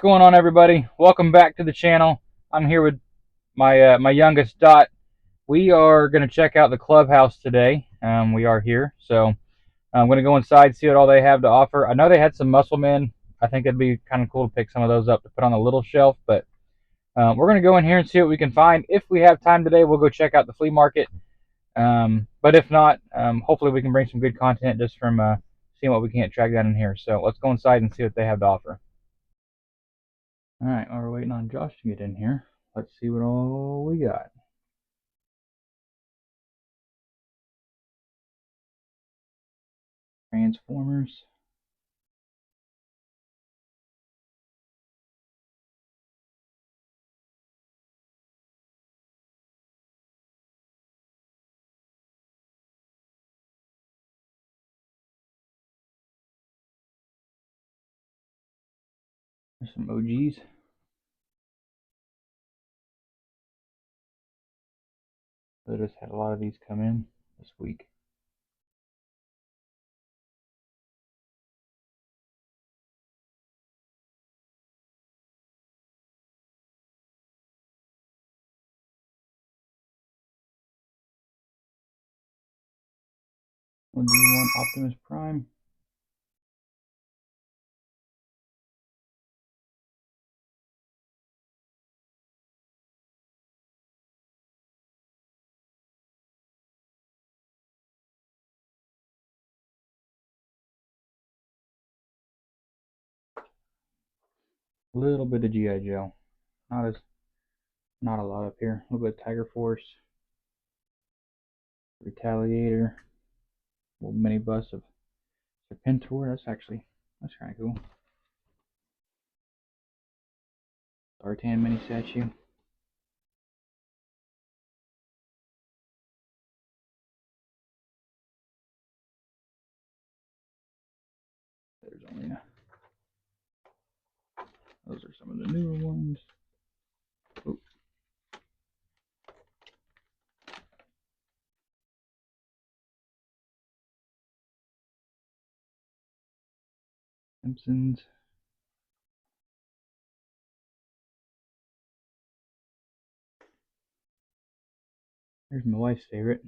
going on, everybody? Welcome back to the channel. I'm here with my youngest Dot. We are going to check out the Clubhouse today. We are here, so I'm going to go inside, see what all they have to offer. I know they had some muscle men. I think it'd be kind of cool to pick some of those up to put on the little shelf, but we're going to go in here and see what we can find. If we have time today, we'll go check out the flea market. But if not, hopefully we can bring some good content just from seeing what we can't track down in here. So let's go inside and see what they have to offer. Alright, while we're waiting on Josh to get in here, let's see what all we got. Transformers. There's some OGs. They just had a lot of these come in this week. What do you want, Optimus Prime? A little bit of G.I. Joe. Not a lot up here. A little bit of Tiger Force. Retaliator. A little mini bus of Serpentor. That's kind of cool. Zartan mini statue. There's only those are some of the newer ones. Oh. Simpsons. There's my wife's favorite.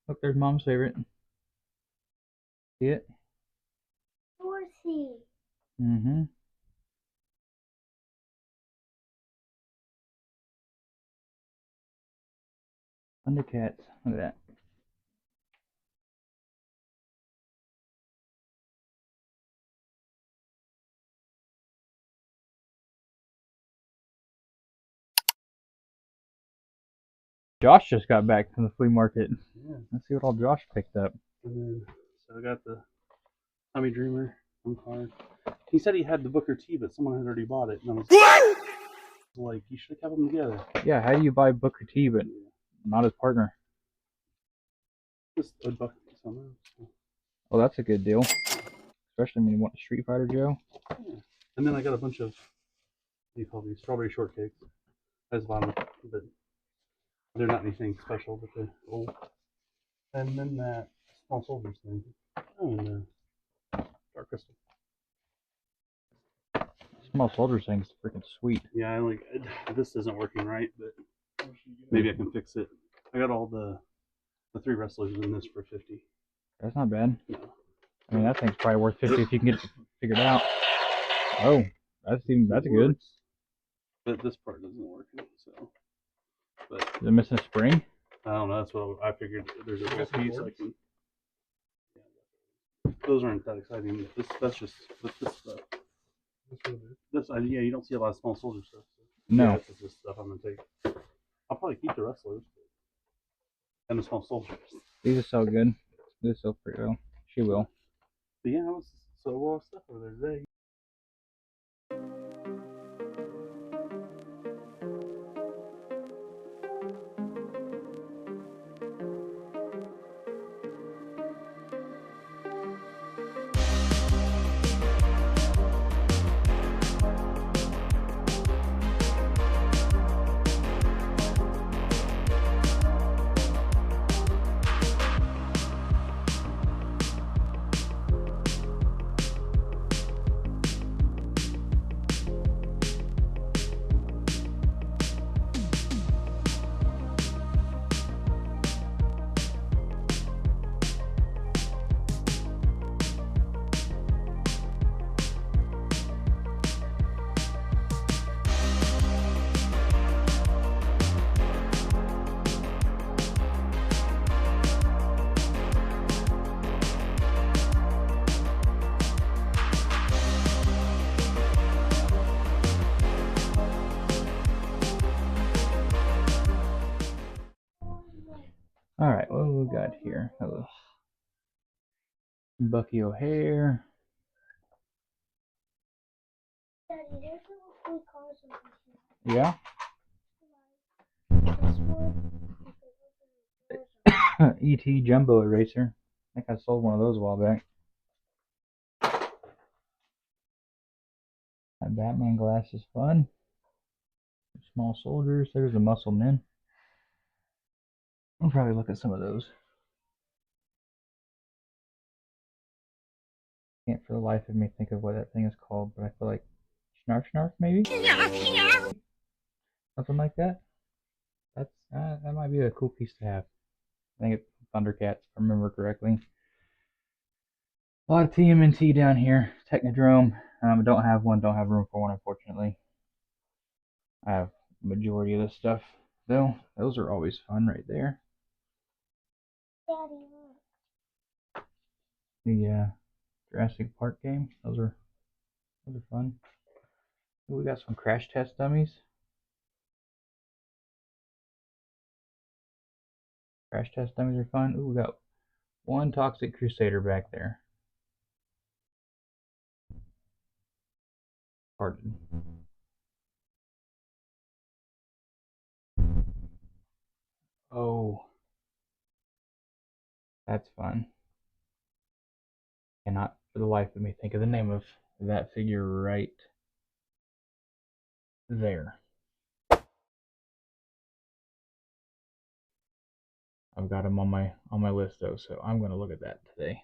Look, there's Mom's favorite. See it? Horsey. Mm-hmm. Thundercats. Look at that. Josh just got back from the flea market. Yeah. Let's see what all Josh picked up. And then, so I got the Tommy Dreamer card. He said he had the Booker T, but someone had already bought it. And I was like, you should have kept them together. Yeah, how do you buy Booker T but not his partner? Just a Booker somehow. Well, that's a good deal. Especially when you want the Street Fighter Joe. Yeah. And then I got a bunch of, what do you call these? Strawberry shortcakes. I just bought them, but they're not anything special, but they're old. And then that Small Soldiers thing. Oh, and Dark Crystal. Small Soldier thing's freaking sweet. Yeah, I like this isn't working right, but maybe I can fix it. I got all the 3 wrestlers in this for 50. That's not bad. No. I mean, that thing's probably worth 50 if you can get it figured out. Oh, that's good. But this part doesn't work, so. But is it missing a spring? I don't know. That's what I figured. There's a little piece I can. Yeah, those aren't that exciting. That's just this stuff. This yeah, you don't see a lot of Small Soldier stuff. So. No. Yeah, this is just stuff I'm gonna take. I'll probably keep the wrestlers and the Small Soldiers. These are so good. This so pretty well. She will. But yeah, I was so well stuff over there today. All right, what do we got here? Hello. Bucky O'Hare. Daddy, there's little three cars over here. Yeah. This one. E.T. Jumbo Eraser. I think I sold one of those a while back. That Batman glass is fun. Small soldiers. There's the muscle men. I'll probably look at some of those. Can't for the life of me think of what that thing is called, but I feel like Snarf Snarf maybe? Something like that. That's that might be a cool piece to have. I think it's Thundercats, if I remember correctly. A lot of TMNT down here. Technodrome. Don't have one. Don't have room for one, unfortunately. I have the majority of this stuff, though. Those are always fun right there. Daddy, look. The Jurassic Park game. Those are fun. Ooh, we got some crash test dummies. Crash test dummies are fun. Ooh, we got one Toxic Crusader back there. Pardon. Oh, that's fun. Cannot for the life of me think of the name of that figure right there. I've got him on my list though, so I'm going to look at that today.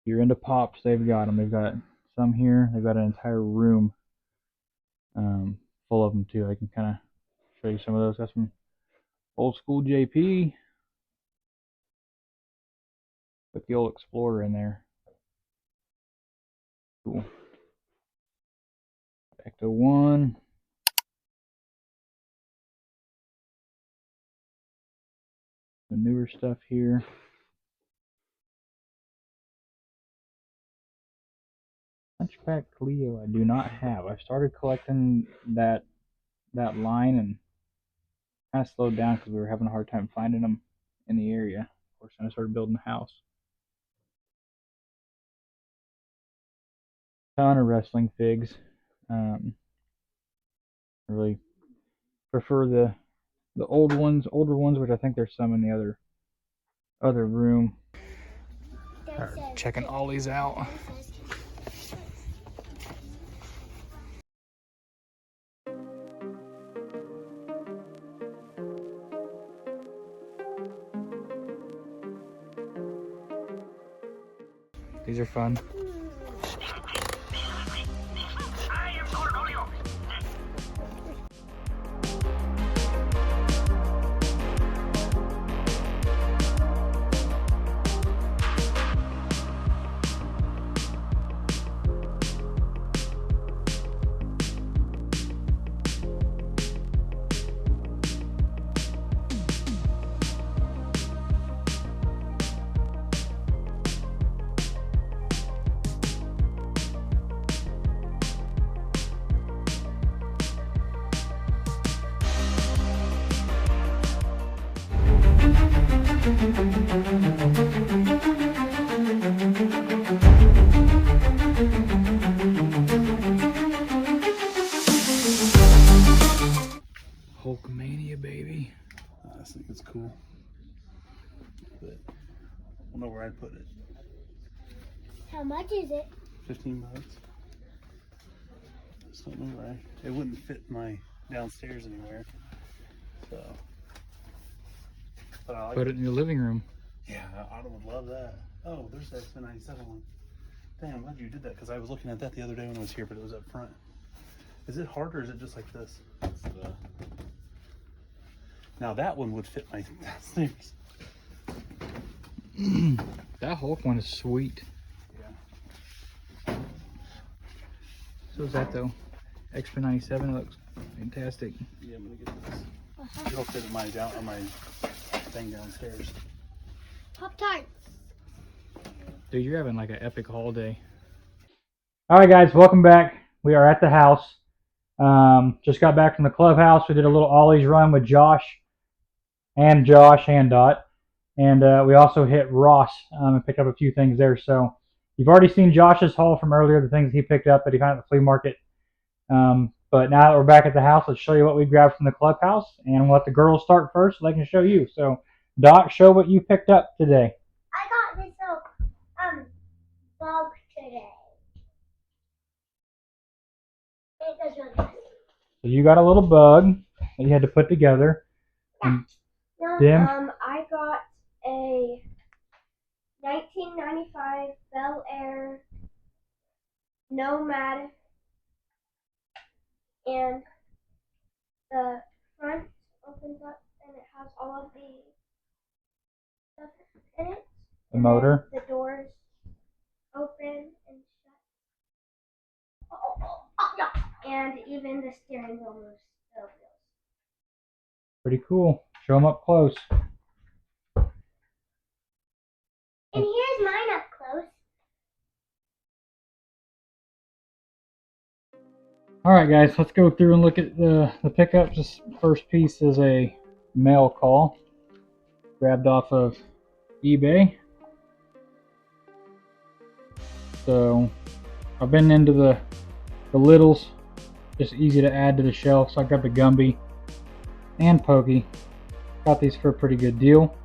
If you're into pops, they've got them. They've got some here. They've got an entire room full of them too. I can kind of show you some of those. Got some old school JP. Put the old Explorer in there. Cool. Ecto 1. The newer stuff here. Hunchback Cleo I do not have. I started collecting that line and kind of slowed down because we were having a hard time finding them in the area. Of course, then I started building a house. Ton of wrestling figs. I really prefer the older ones, which I think there's some in the other room. Checking Ollies out. These are fun. Hulkamania, baby. I think it's cool, but I don't know where I'd put it. How much is it? $15. Just don't know where it wouldn't fit my downstairs anywhere. So, but I like Put it in your living room. Yeah, Autumn would love that. Oh, there's that X-Men 97 one. Damn, I'm glad you did that because I was looking at that the other day when I was here, but it was up front. Is it hard or is it just like this? Now that one would fit my downstairs. That Hulk one is sweet. Yeah. So is that though. X-Men 97 looks fantastic. Yeah, I'm gonna get this. It'll fit in my thing downstairs. Pop-Tarts. Dude, you're having like an epic haul day. Alright guys, welcome back. We are at the house. Just got back from the clubhouse. We did a little Ollies run with Josh and Dot. And we also hit Ross and picked up a few things there. So you've already seen Josh's haul from earlier, the things he picked up that he found at the flea market. But now that we're back at the house, let's show you what we grabbed from the clubhouse. And we'll let the girls start first so they can show you. So Doc, show what you picked up today. I got this little bug today. It does really nice. So you got a little bug that you had to put together. No, I got a 1995 Bel Air Nomad, and the front opens up and it has all of the stuff in it. The motor. The doors open and shut. No. And even the steering wheel moves. Pretty cool. Show them up close. And here's mine up close. Alright guys, let's go through and look at the pickups. This first piece is a mail call. Grabbed off of eBay. So I've been into the littles. Just easy to add to the shelf. So I got the Gumby and Pokey. Got these for a pretty good deal.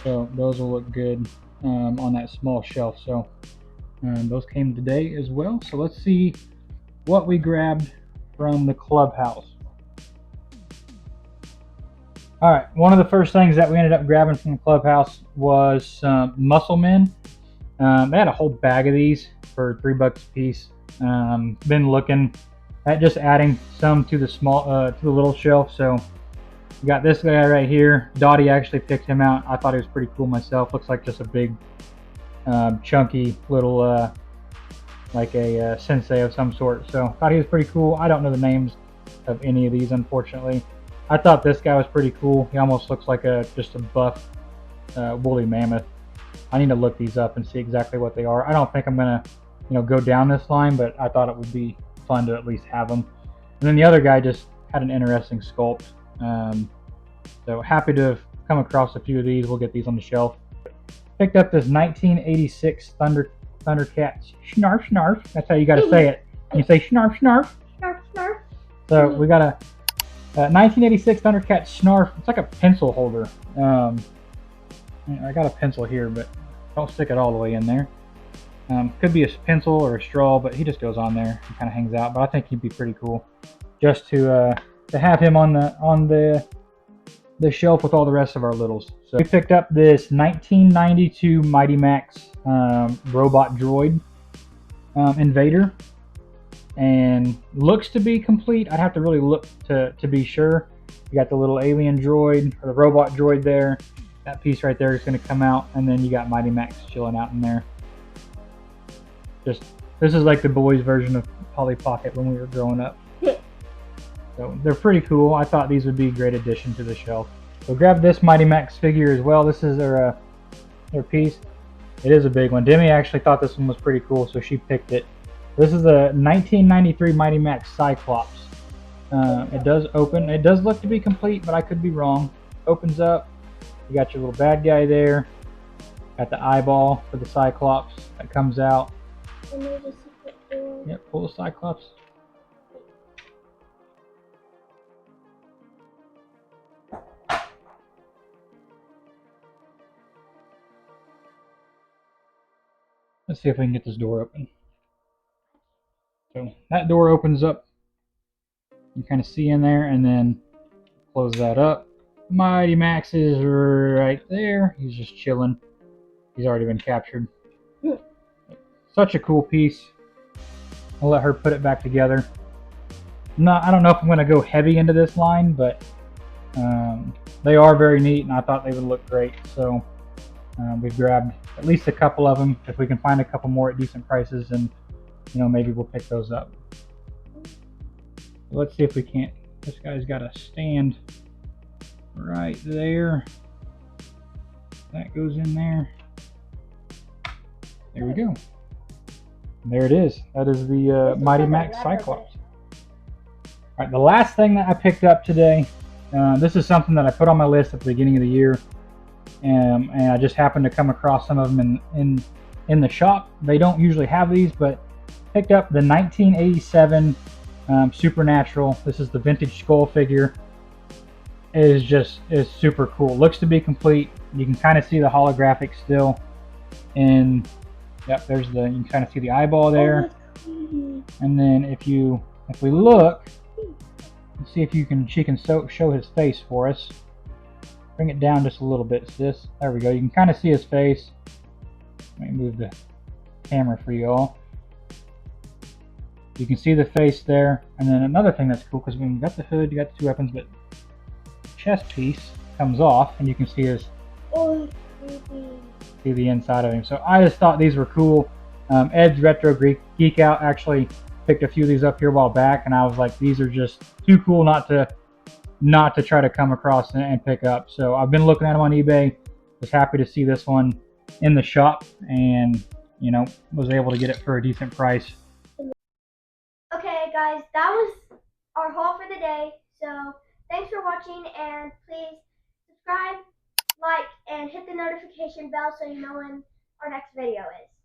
So those will look good on that small shelf. So those came today as well. So let's see what we grabbed from the clubhouse. Alright, one of the first things that we ended up grabbing from the clubhouse was some Muscle Men. They had a whole bag of these for $3 a piece. Been looking at just adding some to the to the little shelf. So we got this guy right here. Dottie actually picked him out. I thought he was pretty cool myself. Looks like just a big chunky little like a sensei of some sort. So thought he was pretty cool. I don't know the names of any of these, unfortunately. I thought this guy was pretty cool. He almost looks like just a buff woolly mammoth. I need to look these up and see exactly what they are. I don't think I'm gonna go down this line, but I thought it would be fun to at least have them. And then the other guy just had an interesting sculpt. So happy to have come across a few of these. We'll get these on the shelf. Picked up this 1986 Thundercat Snarf Snarf. That's how you got to say it. You say Snarf Snarf. Snarf, snarf. So we got a 1986 Thundercat Snarf. It's like a pencil holder. I got a pencil here, but don't stick it all the way in there. Could be a pencil or a straw, but he just goes on there and kind of hangs out. But I think he'd be pretty cool just to have him on the the shelf with all the rest of our littles. So we picked up this 1992 Mighty Max robot droid invader, and looks to be complete. I'd have to really look to be sure. You got the little alien droid or the robot droid there. That piece right there is going to come out, and then you got Mighty Max chilling out in there. Just this is like the boys' version of Polly Pocket when we were growing up. So they're pretty cool. I thought these would be a great addition to the shelf. So grab this Mighty Max figure as well. This is their piece. It is a big one. Demi actually thought this one was pretty cool, so she picked it. This is a 1993 Mighty Max Cyclops. It does open. It does look to be complete, but I could be wrong. Opens up. You got your little bad guy there. Got the eyeball for the Cyclops that comes out. And there's a secret door. Yep, pull the Cyclops. Let's see if we can get this door open. So that door opens up. You kind of see in there, and then close that up. Mighty Max is right there. He's just chilling. He's already been captured. Such a cool piece. I'll let her put it back together. I don't know if I'm going to go heavy into this line, but they are very neat, and I thought they would look great. So we've grabbed at least a couple of them. If we can find a couple more at decent prices, then maybe we'll pick those up. Let's see if we can't. This guy's got a stand right there. That goes in there. There we go. And there it is. That is the Mighty Max Cyclops. All right, the last thing that I picked up today. This is something that I put on my list at the beginning of the year, and I just happened to come across some of them in the shop. They don't usually have these, but picked up the 1987 Supernatural. This is the vintage skull figure. It is super cool. Looks to be complete. You can kind of see the holographic still, and yep, you can kind of see the eyeball there. And then if we look, let's see if she can show his face for us. Bring it down just a little bit, sis. There we go. You can kind of see his face. Let me move the camera for you all. You can see the face there. And then another thing that's cool, because when you got the hood, you got the two weapons, but the chest piece comes off, and you can see see the inside of him. So I just thought these were cool. Ed's Retro Geek Out actually picked a few of these up here a while back, and I was like, these are just too cool not to try to come across and pick up. So I've been looking at them on eBay. Was happy to see this one in the shop, and was able to get it for a decent price. Okay, guys, that was our haul for the day. So thanks for watching, and please subscribe, like, and hit the notification bell so you know when our next video is.